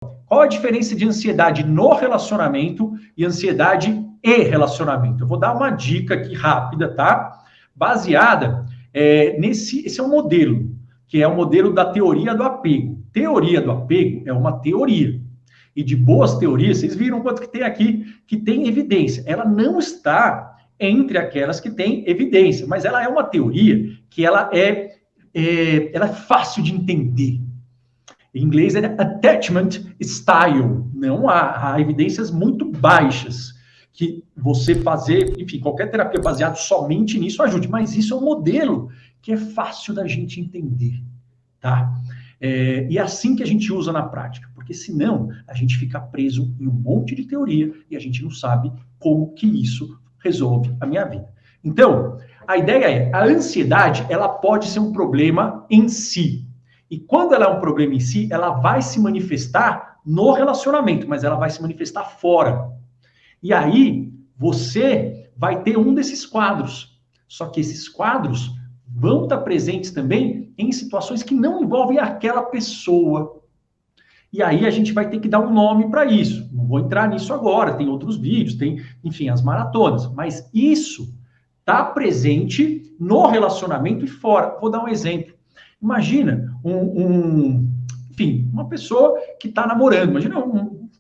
qual a diferença de ansiedade no relacionamento e ansiedade e relacionamento? Eu vou dar uma dica aqui rápida, tá? Baseada esse é um modelo, que é o modelo da teoria do apego. Teoria do apego é uma teoria. E de boas teorias, vocês viram quanto que tem aqui, que tem evidência. Ela não está entre aquelas que têm evidência, mas ela é uma teoria que ela é fácil de entender. Em inglês é attachment style. Não há evidências muito baixas que você fazer, enfim, qualquer terapia baseada somente nisso ajude, mas isso é um modelo que é fácil da gente entender, tá? E é assim que a gente usa na prática, porque senão a gente fica preso em um monte de teoria e a gente não sabe como que isso resolve a minha vida. Então, a ideia é, a ansiedade, ela pode ser um problema em si. E quando ela é um problema em si, ela vai se manifestar no relacionamento, mas ela vai se manifestar fora. E aí, você vai ter um desses quadros. Só que esses quadros vão estar presentes também em situações que não envolvem aquela pessoa. E aí a gente vai ter que dar um nome para isso. Não vou entrar nisso agora, tem outros vídeos, tem, enfim, as maratonas. Mas isso está presente no relacionamento e fora. Vou dar um exemplo. Imagina enfim, uma pessoa que está namorando. Imagina,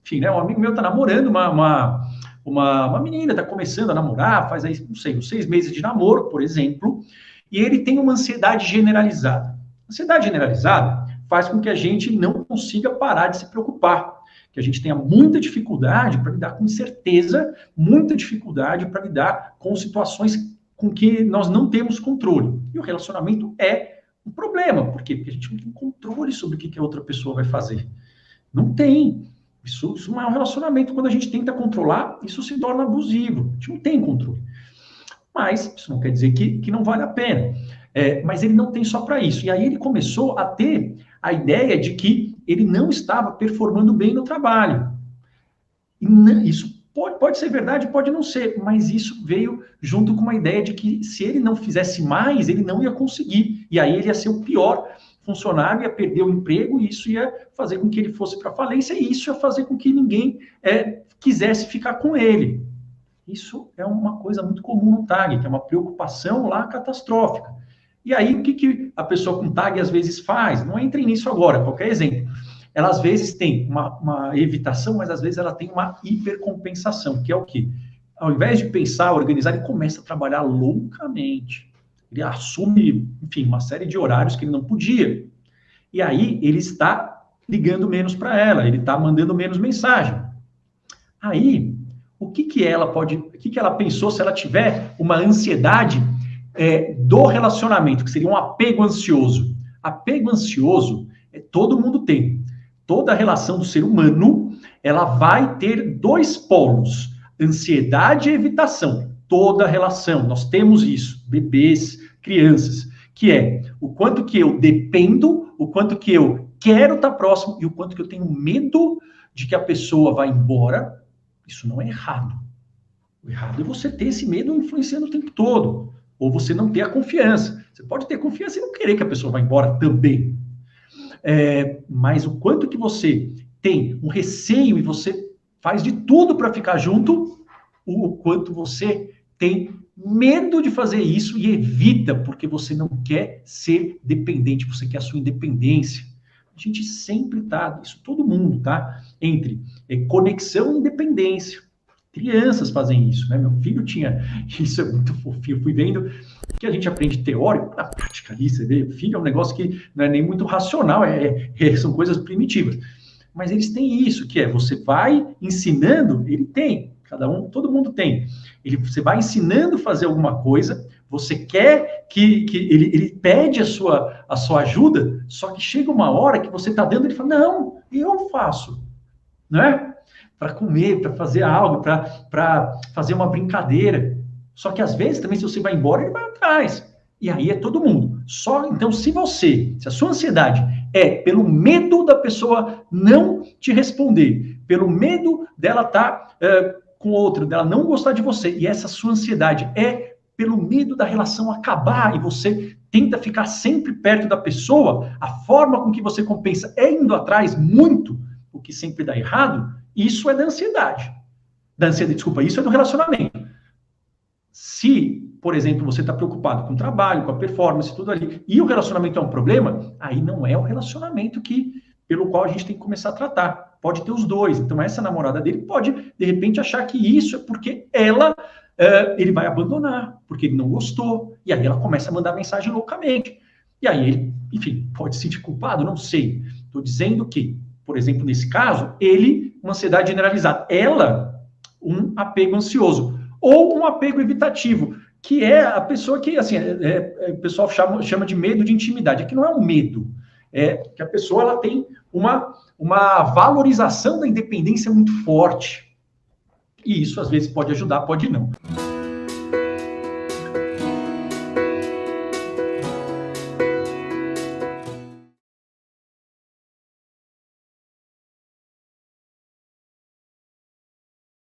enfim, né, um amigo meu está namorando uma menina, está começando a namorar, faz aí, não sei, uns 6 meses de namoro, por exemplo, e ele tem uma ansiedade generalizada. Ansiedade generalizada faz com que a gente não consiga parar de se preocupar, que a gente tenha muita dificuldade para lidar com incerteza, muita dificuldade para lidar com situações com que nós não temos controle. E o relacionamento é um problema. Por quê? Porque a gente não tem controle sobre o que a outra pessoa vai fazer. Não tem. Isso não é um relacionamento. Quando a gente tenta controlar, isso se torna abusivo. A gente não tem controle. Mas isso não quer dizer que não vale a pena. Mas ele não tem só para isso. E aí ele começou a ter a ideia de que ele não estava performando bem no trabalho. E isso pode ser verdade, pode não ser, mas isso veio junto com uma ideia de que se ele não fizesse mais, ele não ia conseguir. E aí ele ia ser o pior funcionário, ia perder o emprego, e isso ia fazer com que ele fosse para a falência, e isso ia fazer com que ninguém quisesse ficar com ele. Isso é uma coisa muito comum no TAG, que é uma preocupação lá catastrófica. E aí, o que a pessoa com TAG às vezes faz? Não entrem nisso agora, qualquer exemplo. Ela às vezes tem uma evitação, mas às vezes ela tem uma hipercompensação, que é o quê? Ao invés de pensar, organizar, ele começa a trabalhar loucamente. Ele assume, enfim, uma série de horários que ele não podia. E aí ele está ligando menos para ela, ele está mandando menos mensagem. Aí, o que ela pensou se ela tiver uma ansiedade do relacionamento, que seria um apego ansioso? Apego ansioso, todo mundo tem. Toda a relação do ser humano, ela vai ter 2 polos, ansiedade e evitação. Toda relação, nós temos isso, bebês, crianças, que é o quanto que eu dependo, o quanto que eu quero estar próximo e o quanto que eu tenho medo de que a pessoa vá embora. Isso não é errado. O errado é você ter esse medo influenciando o tempo todo, ou você não ter a confiança. Você pode ter confiança e não querer que a pessoa vá embora também. Mas o quanto que você tem um receio e você faz de tudo para ficar junto, o quanto você tem medo de fazer isso e evita, porque você não quer ser dependente, você quer a sua independência. A gente sempre tá, isso todo mundo, tá? Entre conexão e independência. Crianças fazem isso, né? Meu filho tinha, isso é muito fofinho, eu fui vendo que a gente aprende teórico, na prática ali, você vê, filho é um negócio que não é nem muito racional, são coisas primitivas. Mas eles têm isso, que você vai ensinando, ele tem, todo mundo tem. Você vai ensinando a fazer alguma coisa, você quer que ele pede a sua ajuda, só que chega uma hora que você está dando, ele fala, não, eu faço, né? Para comer, para fazer algo, para fazer uma brincadeira. Só que às vezes também, se você vai embora, ele vai atrás. E aí é todo mundo. Então, se a sua ansiedade é pelo medo da pessoa não te responder, pelo medo dela estar com outro, dela não gostar de você, e essa sua ansiedade é pelo medo da relação acabar, e você tenta ficar sempre perto da pessoa, a forma com que você compensa é indo atrás muito o que sempre dá errado, isso é da ansiedade. Desculpa, isso é do relacionamento. Se, por exemplo, você está preocupado com o trabalho, com a performance, tudo ali, e o relacionamento é um problema, aí não é o relacionamento pelo qual a gente tem que começar a tratar. Pode ter os dois. Então, essa namorada dele pode, de repente, achar que isso é porque ele vai abandonar, porque ele não gostou. E aí ela começa a mandar mensagem loucamente. E aí ele, enfim, pode se sentir culpado, não sei. Estou dizendo que, por exemplo, nesse caso, uma ansiedade generalizada. Ela, um apego ansioso. Ou um apego evitativo, que é a pessoa que, assim, o pessoal chama de medo de intimidade. Aqui não é um medo, é que a pessoa ela tem uma valorização da independência muito forte. E isso, às vezes, pode ajudar, pode não.